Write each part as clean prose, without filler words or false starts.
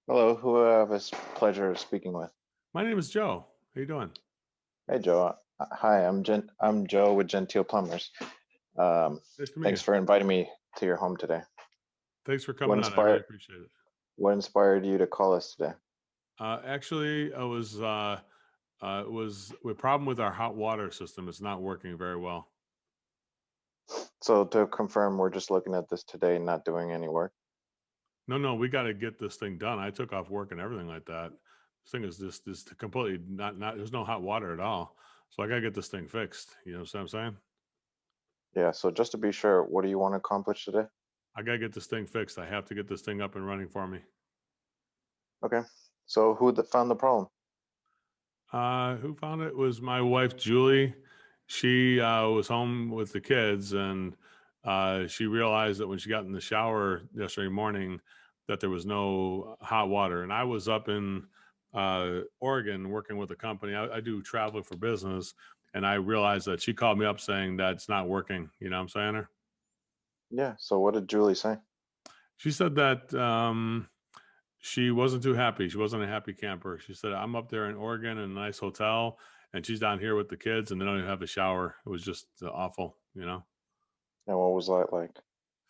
Hello, who I have this pleasure of speaking with? My name is Joe. How you doing? Hey, Joe. Hi, I'm Joe with Gentile Plumbers. Um, Nice to meet Thanks you. for inviting me to your home today. Thanks for What coming on. I really inspired appreciate it. what inspired you to call us today? Actually, I was it was a problem with our hot water system. It's not working very well. So to confirm, we're just looking at this today, not doing any work. No, we got to get this thing done. I took off work and everything like that. This thing is just completely not. There's no hot water at all. So I got to get this thing fixed. You know what I'm saying? Yeah, so just to be sure, what do you want to accomplish today? I got to get this thing fixed. I have to get this thing up and running for me. Okay. So found the problem? Who found it? It was my wife, Julie. She was home with the kids, and she realized that when she got in the shower yesterday morning, that there was no hot water. And I was up in Oregon working with a company. I do travel for business, and I realized that she called me up saying that it's not working. You know what I'm saying? Her. Yeah, so what did Julie say? She said that she wasn't too happy. She wasn't a happy camper. She said, I'm up there in Oregon in a nice hotel, and she's down here with the kids, and they don't even have a shower. It was just awful, you know? And what was that like?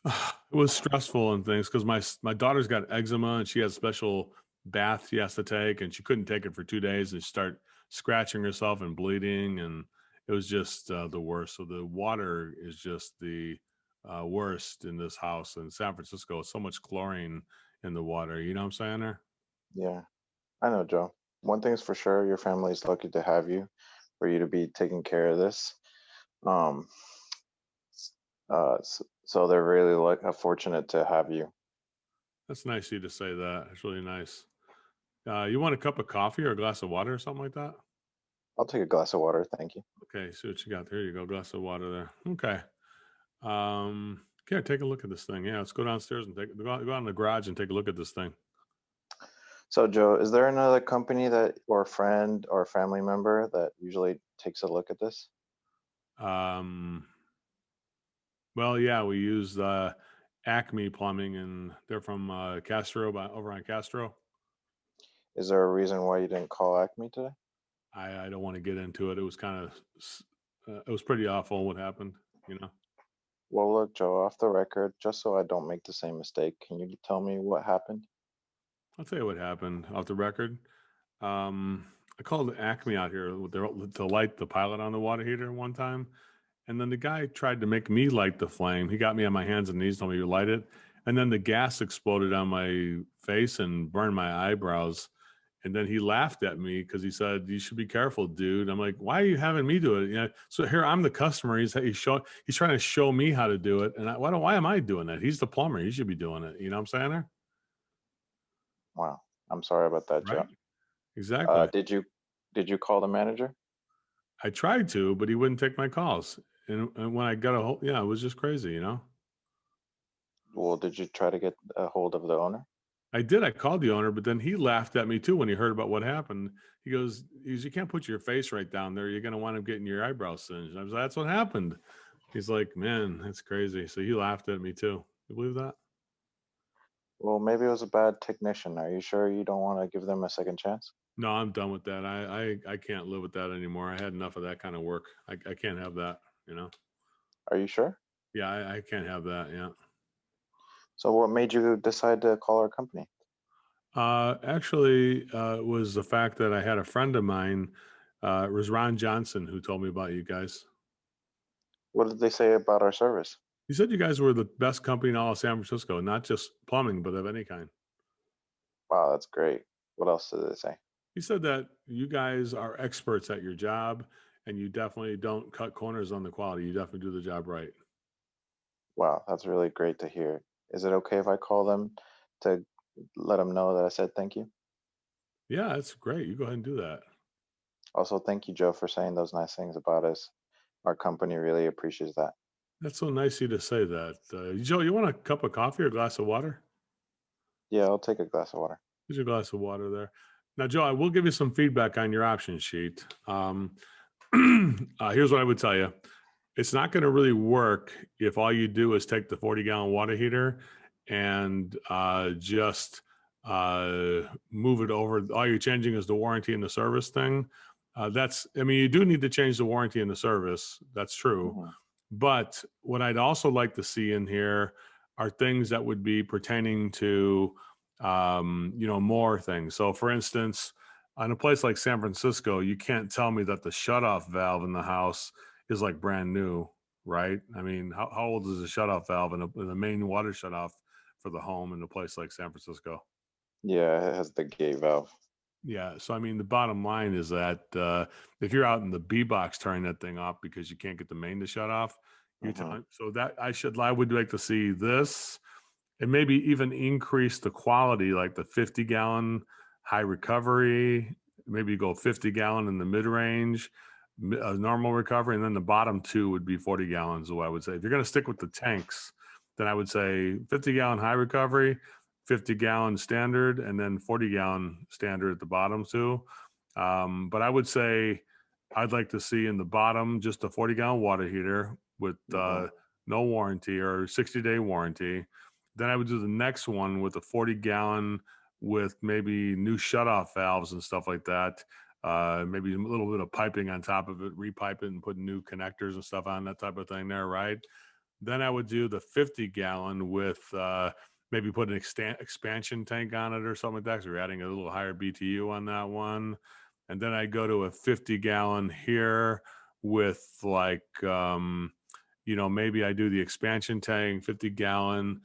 It was stressful and things because my daughter's got eczema and she has a special bath she has to take, and she couldn't take it for 2 days and start scratching herself and bleeding. And it was just the worst. So the water is just the worst in this house in San Francisco. So much chlorine in the water. You know what I'm saying there? Yeah, I know, Joe. One thing's for sure, your family's lucky to have you, for you to be taking care of this. Um, so they're really like fortunate to have you. That's nice of you to say that. It's really nice. You want a cup of coffee or a glass of water or something like that? I'll take a glass of water, thank you. Okay, see what you got there. You go, glass of water there. Okay. Okay, take a look at this thing. Yeah, let's go downstairs and go out in the garage and take a look at this thing. So, Joe, is there another company that, or a friend or a family member that usually takes a look at this? Um, well, yeah, we use Acme Plumbing, and they're from Castro, over on Castro. Is there a reason why you didn't call Acme today? I don't want to get into it. It was kind of, it was pretty awful what happened. You know. Well, look, Joe, off the record, just so I don't make the same mistake, can you tell me what happened? I'll tell you what happened off the record. I called Acme out here to light the pilot on the water heater one time, and then the guy tried to make me light the flame. He got me on my hands and knees, told me to light it, and then the gas exploded on my face and burned my eyebrows. And then he laughed at me because he said, "You should be careful, dude." I'm like, "Why are you having me do it?" You know, so here I'm the customer. He's trying to show me how to do it, and why am I doing that? He's the plumber. He should be doing it. You know what I'm saying? There, Wow, I'm sorry about that, Joe. right? Exactly. Did you call the manager? I tried to, but he wouldn't take my calls. And when I got a hold, yeah, it was just crazy, you know? Well, did you try to get a hold of the owner? I did. I called the owner, but then he laughed at me too when he heard about what happened. You can't put your face right down there. You're going to wind up getting your eyebrows singed. I was like, that's what happened. He's like, man, that's crazy. So he laughed at me too. You believe that? Well, maybe it was a bad technician. Are you sure you don't want to give them a second chance? No, I'm done with that. I can't live with that anymore. I had enough of that kind of work. I can't have that, you know? Are you sure? Yeah, I can't have that. Yeah. So what made you decide to call our company? Actually, it was the fact that I had a friend of mine, it was Ron Johnson, who told me about you guys. What did they say about our service? He said you guys were the best company in all of San Francisco, not just plumbing, but of any kind. Wow, that's great. What else did they say? He said that you guys are experts at your job, and you definitely don't cut corners on the quality. You definitely do the job right. Wow, that's really great to hear. Is it okay if I call them to let them know that I said thank you? Yeah, that's great. You go ahead and do that. Also, thank you, Joe, for saying those nice things about us. Our company really appreciates that. That's so nice of you to say that. Joe, you want a cup of coffee or a glass of water? Yeah, I'll take a glass of water. Here's your glass of water there. Now, Joe, I will give you some feedback on your option sheet. Here's what I would tell you. It's not going to really work if all you do is take the 40-gallon water heater and just move it over. All you're changing is the warranty and the service thing. I mean, you do need to change the warranty and the service. That's true. Hmm. But what I'd also like to see in here are things that would be pertaining to, more things. So, for instance, on a place like San Francisco, you can't tell me that the shutoff valve in the house is like brand new, right? I mean, how old is a shutoff valve in the main water shutoff for the home in a place like San Francisco? Yeah, it has the gate valve. Yeah. So, I mean, the bottom line is that if you're out in the B box turning that thing off because you can't get the main to shut off, you're Hmm. telling, so that I would like to see this and maybe even increase the quality, like the 50-gallon high recovery, maybe go 50-gallon in the mid range, normal recovery, and then the bottom two would be 40 gallons. Is what I would say. If you're going to stick with the tanks, then I would say 50-gallon high recovery, 50-gallon standard, and then 40-gallon standard at the bottom too. But I would say I'd like to see in the bottom just a 40-gallon water heater with Hmm. no warranty or 60-day warranty. Then I would do the next one with a 40-gallon with maybe new shutoff valves and stuff like that. Maybe a little bit of piping on top of it, repipe it and put new connectors and stuff on that type of thing there, right? Then I would do the 50-gallon with maybe put an expansion tank on it or something like that. So you're adding a little higher BTU on that one. And then I go to a 50-gallon here with like, maybe I do the expansion tank, 50-gallon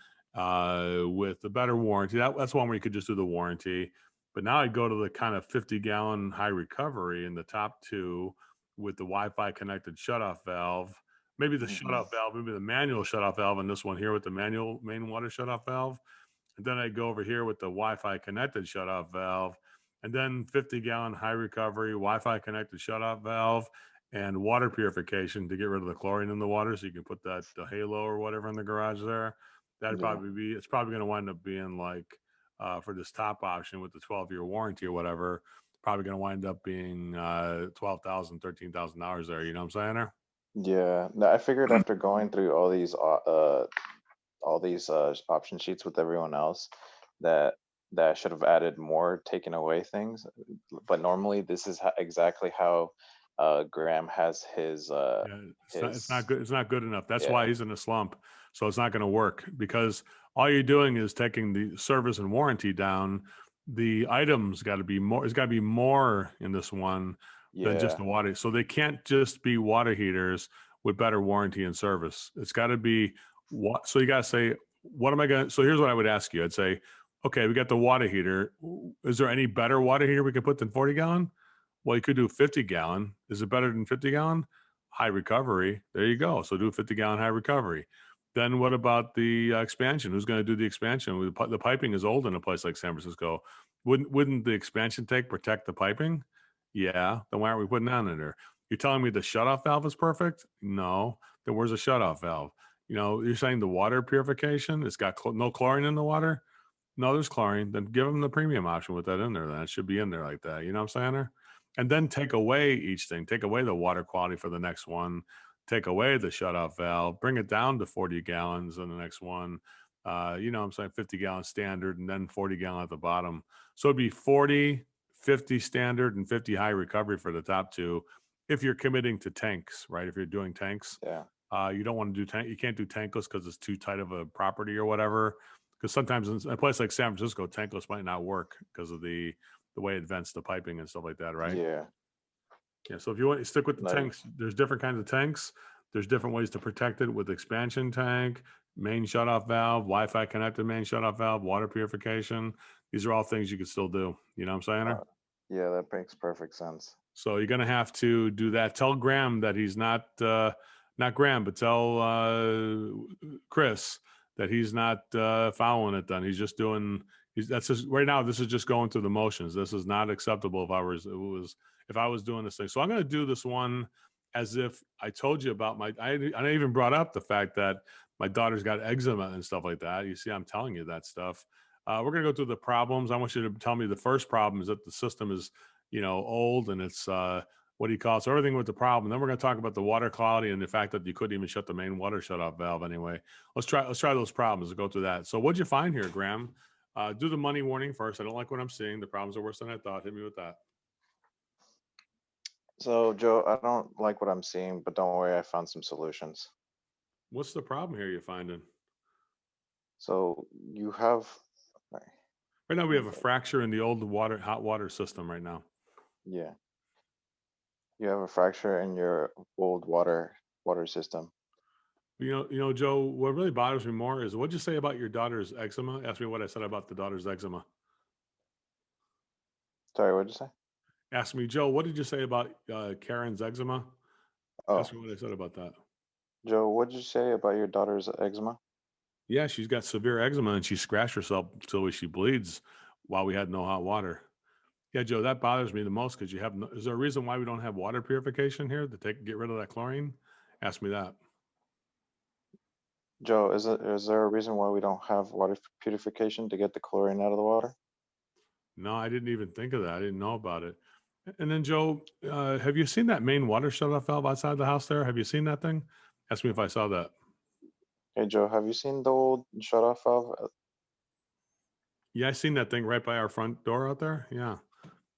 with a better warranty. That's one where you could just do the warranty. But now I go to the kind of 50-gallon high recovery in the top two with the Wi-Fi connected shutoff valve. Maybe the Hmm. shutoff valve, maybe the manual shutoff valve, and this one here with the manual main water shutoff valve. And then I go over here with the Wi-Fi connected shutoff valve, and then 50-gallon high recovery Wi-Fi connected shutoff valve and water purification to get rid of the chlorine in the water, so you can put the halo or whatever in the garage there. That'd Yeah. probably be. It's probably going to wind up being like for this top option with the 12-year warranty or whatever. Probably going to wind up being $12,000, $13,000 there. You know what I'm saying there? Yeah. No, I figured after going through all these option sheets with everyone else that I should have added more, taken away things. But normally this is exactly how Graham has Yeah, it's not his good. It's not good enough. That's why yeah. he's in a slump. So it's not going to work because all you're doing is taking the service and warranty down. The items got to be more. It's got to be more in this one than just Yeah. the water. So they can't just be water heaters with better warranty and service. It's got to be what. So you got to say, what am I going to? So here's what I would ask you. I'd say, okay, we got the water heater. Is there any better water heater we could put than 40-gallon? Well, you could do 50-gallon. Is it better than 50-gallon? High recovery. There you go. So do 50-gallon high recovery. Then what about the expansion? Who's going to do the expansion? The piping is old in a place like San Francisco. Wouldn't the expansion tank protect the piping? Yeah. Then why aren't we putting that in there? You're telling me the shutoff valve is perfect? No. Then where's the shutoff valve? You're saying the water purification, it's got no chlorine in the water? No, there's chlorine. Then give them the premium option with that in there. Then it should be in there like that. You know what I'm saying there? And then take away each thing. Take away the water quality for the next one. Take away the shutoff valve. Bring it down to 40 gallons in the next one. I'm saying 50-gallon standard and then 40-gallon at the bottom. So it'd be 40, 50 standard, and 50 high recovery for the top two. If you're committing to tanks, right? If you're doing tanks, Yeah. you don't want to do tank. You can't do tankless because it's too tight of a property or whatever. Because sometimes in a place like San Francisco, tankless might not work because of the way it vents the piping and stuff like that, right? Yeah. Yeah. So if you want to stick with the No. tanks, there's different kinds of tanks. There's different ways to protect it with expansion tank, main shutoff valve, Wi-Fi connected main shutoff valve, water purification. These are all things you could still do. You know what I'm saying? Uh, yeah, that makes perfect sense. So you're going to have to do that. Tell Graham that he's not Graham, but tell Chris that he's not following it. Then he's just doing. That's just right now. This is just going through the motions. This is not acceptable. If I was doing this thing. So I'm going to do this one as if I told you about I even brought up the fact that my daughter's got eczema and stuff like that. You see, I'm telling you that stuff. We're going to go through the problems. I want you to tell me the first problem is that the system is old and it's what do you call it? So everything with the problem. Then we're going to talk about the water quality and the fact that you couldn't even shut the main water shutoff valve anyway. Let's try those problems and go through that. So what'd you find here, Graham? Do the money warning first. I don't like what I'm seeing. The problems are worse than I thought. Hit me with that. So, Joe, I don't like what I'm seeing, but don't worry, I found some solutions. What's the problem here you're finding? So you have, sorry, Right now we let me have a get- fracture in the old hot water system right now. yeah, you have a fracture in your old water system. Joe, what really bothers me more is what'd you say about your daughter's eczema? Ask me what I said about the daughter's eczema. Sorry, what'd you say? Ask me, Joe, what did you say about Karen's eczema? Oh, Ask me what I said about that. Joe, what'd you say about your daughter's eczema? Yeah, she's got severe eczema and she scratched herself till she bleeds while we had no hot water. Yeah, Joe, that bothers me the most because you have no, is there a reason why we don't have water purification here to get rid of that chlorine? Ask me that. Joe, is there a reason why we don't have water purification to get the chlorine out of the water? No, I didn't even think of that. I didn't know about it. And then, Joe, have you seen that main water shutoff valve outside the house there? Have you seen that thing? Ask me if I saw that. Hey, Joe, have you seen the old shut-off valve? Yeah, I seen that thing right by our front door out there. Yeah.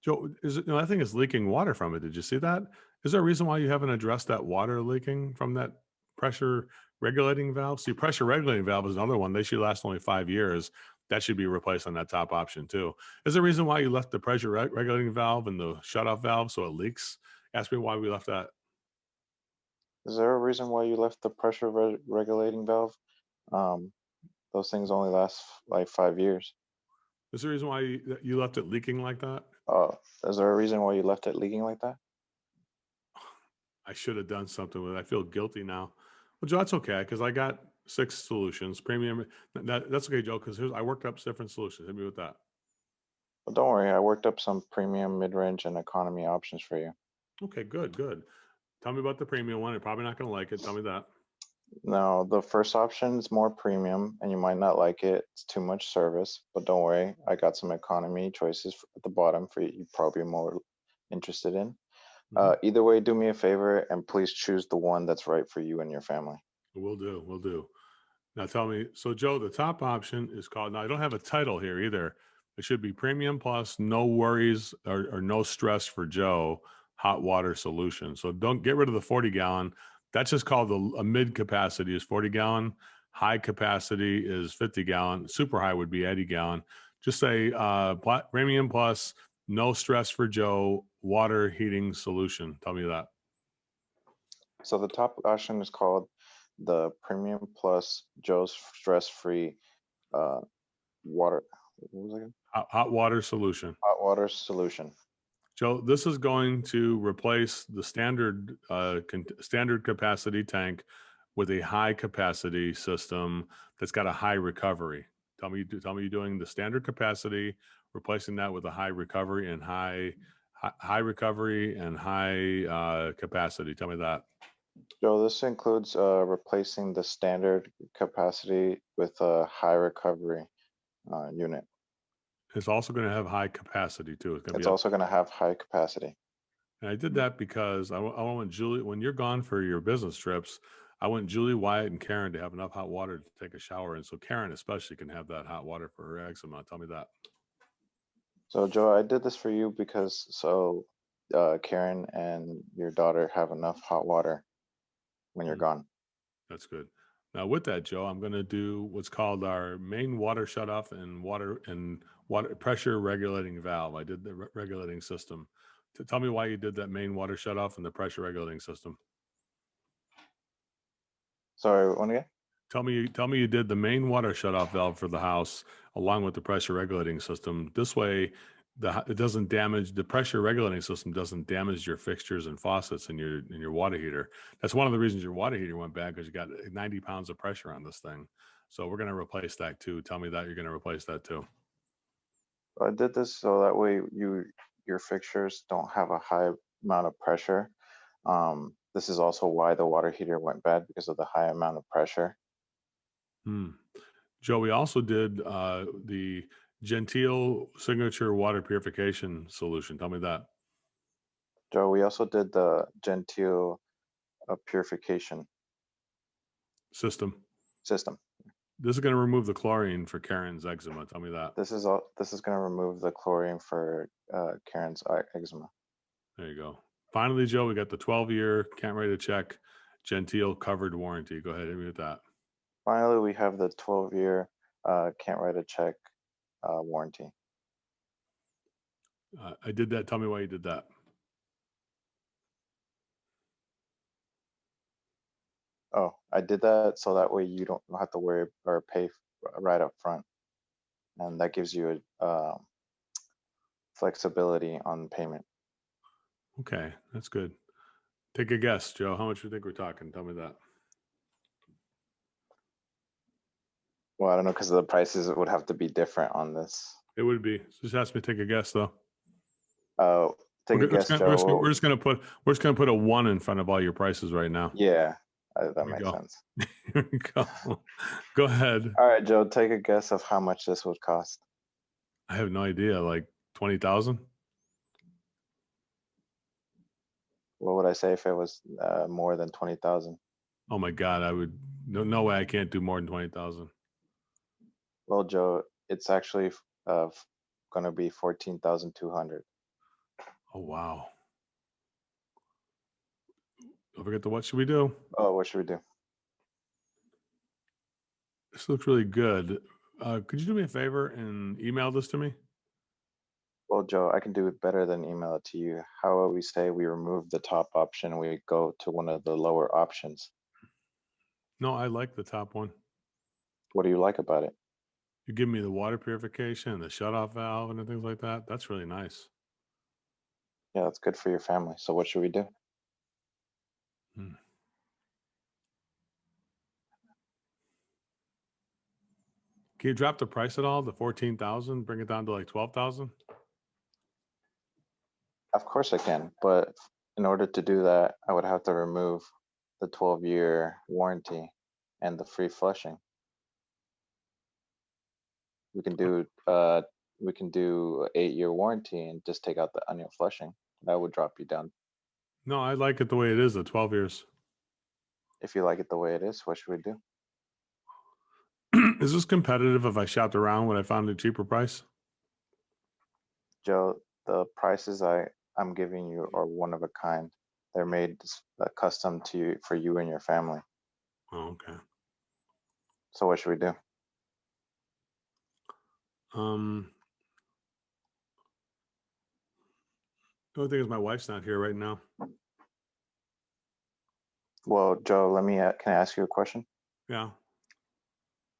Joe, is it, that thing is leaking water from it. Did you see that? Is there a reason why you haven't addressed that water leaking from that pressure regulating valve? See, pressure regulating valve is another one. They should last only 5 years. That should be replaced on that top option too. Is there a reason why you left the pressure regulating valve and the shutoff valve so it leaks? Ask me why we left that. Is there a reason why you left the pressure regulating valve? Um, those things only last like 5 years. Is there a reason why you left it leaking like that? Uh, is there a reason why you left it leaking like that? I should have done something with it. I feel guilty now. Well, Joe, that's okay because I got 6 solutions. Premium. That's okay, Joe, because I worked up different solutions. Hit me with that. But don't worry, I worked up some premium, mid-range, and economy options for you. Okay, good, good. Tell me about the premium one. You're probably not going to like it. Tell me that. Now, the first option is more premium, and you might not like it. It's too much service, but don't worry, I got some economy choices at the bottom for you. You're probably more interested in. Hmm. Either way, do me a favor and please choose the one that's right for you and your family. We'll do. We'll do. Now tell me. So, Joe, the top option is called. Now I don't have a title here either. It should be Premium Plus, no worries or no stress for Joe. Hot water solution. So don't get rid of the 40-gallon. That's just called a mid capacity is 40-gallon. High capacity is 50-gallon. Super high would be 80-gallon. Just say Premium Plus, no stress for Joe. Water heating solution. Tell me that. So the top option is called the Premium Plus Joe's Stress-Free uh, Water. What was it again? Hot water solution. Hot water solution. Joe, this is going to replace the standard capacity tank with a high capacity system that's got a high recovery. Tell me you're doing the standard capacity, replacing that with a high recovery and high recovery and high capacity. Tell me that. Joe, this includes replacing the standard capacity with a high recovery unit. It's also going to have high capacity too. It's going to It's be up. also going to have high capacity. And I did that because I want Julie, when you're gone for your business trips, I want Julie, Wyatt, and Karen to have enough hot water to take a shower. And so Karen especially can have that hot water for her eczema. Tell me that. So, Joe, I did this for you because Karen and your daughter have enough hot water when you're Mm, gone. that's good. Now with that, Joe, I'm going to do what's called our main water shutoff and water pressure regulating valve. I did the regulating system. Tell me why you did that main water shutoff and the pressure regulating system. Sorry, one again? Tell me you did the main water shutoff valve for the house along with the pressure regulating system. This way, it doesn't damage the pressure regulating system doesn't damage your fixtures and faucets in your water heater. That's one of the reasons your water heater went bad because you got 90 pounds of pressure on this thing. So we're going to replace that too. Tell me that you're going to replace that too. I did this so that way your fixtures don't have a high amount of pressure. This is also why the water heater went bad because of the high amount of pressure. Hmm. Joe, we also did the Gentile signature water purification solution. Tell me that. Joe, we also did the Gentile purification System. system. This is going to remove the chlorine for Karen's eczema. Tell me that. This is going to remove the chlorine for Karen's eczema. There you go. Finally, Joe, we got the 12-year, can't write a check, Gentile covered warranty. Go ahead, hit me with that. Finally, we have the 12-year can't write a check warranty. I did that. Tell me why you did that. Oh, I did that so that way you don't have to worry or pay right up front. And that gives you a flexibility on payment. Okay, that's good. Take a guess, Joe. How much do you think we're talking? Tell me that. Well, I don't know, because the prices would have to be different on this. It would be. Just ask me to take a guess, though. Take a guess, Joe. We're just gonna put a 1 in front of all your prices right now. Yeah, that makes sense. Here we go. Go ahead. All right, Joe, take a guess of how much this would cost. I have no idea. Like 20,000. What would I say if it was more than 20,000? Oh my God, I would. No way. I can't do more than 20,000. Well, Joe, it's actually going to be 14,200. Oh wow. Don't forget what should we do? Oh, what should we do? This looks really good. Could you do me a favor and email this to me? Well, Joe, I can do it better than email it to you. How about we say we remove the top option and we go to one of the lower options? No, I like the top one. What do you like about it? You give me the water purification and the shutoff valve and things like that. That's really nice. Yeah, that's good for your family. So what should we do? Hmm. Can you drop the price at all? The 14,000, bring it down to like 12,000? Of course I can, but in order to do that, I would have to remove the 12-year warranty and the free flushing. We can do 8-year warranty and just take out the annual flushing. That would drop you down. No, I like it the way it is, the 12 years. If you like it the way it is, what should we do? Is this competitive if I shopped around when I found a cheaper price? Joe, the prices I'm giving you are one of a kind. They're made custom to you for you and your family. Oh, okay. So what should we do? The only thing is my wife's not here right now. Well, Joe, can I ask you a question? Yeah.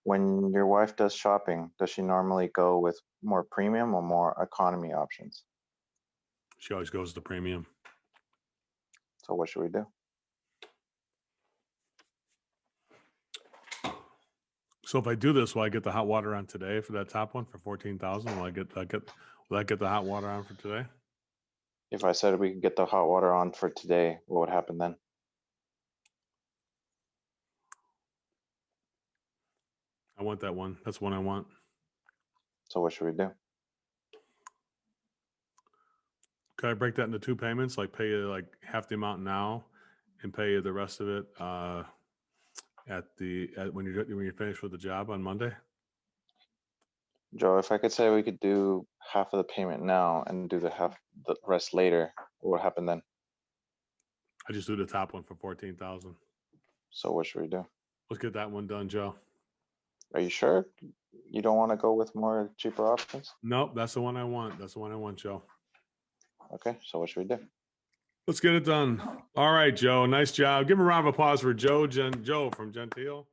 When your wife does shopping, does she normally go with more premium or more economy options? She always goes to premium. So what should we do? So if I do this, will I get the hot water on today for that top one for 14,000? Will I get the hot water on for today? If I said we could get the hot water on for today, what would happen then? I want that one. That's one I want. So what should we do? Could I break that into 2 payments? Like pay you like half the amount now and pay you the rest of it when you're finished with the job on Monday? Joe, if I could say we could do half of the payment now and do the rest later, what would happen then? I just do the top one for 14,000. So what should we do? Let's get that one done, Joe. Are you sure you don't want to go with more cheaper options? Nope, that's the one I want. That's the one I want, Joe. Okay, so what should we do? Let's get it done. All right, Joe. Nice job. Give a round of applause for Joe from Gentile.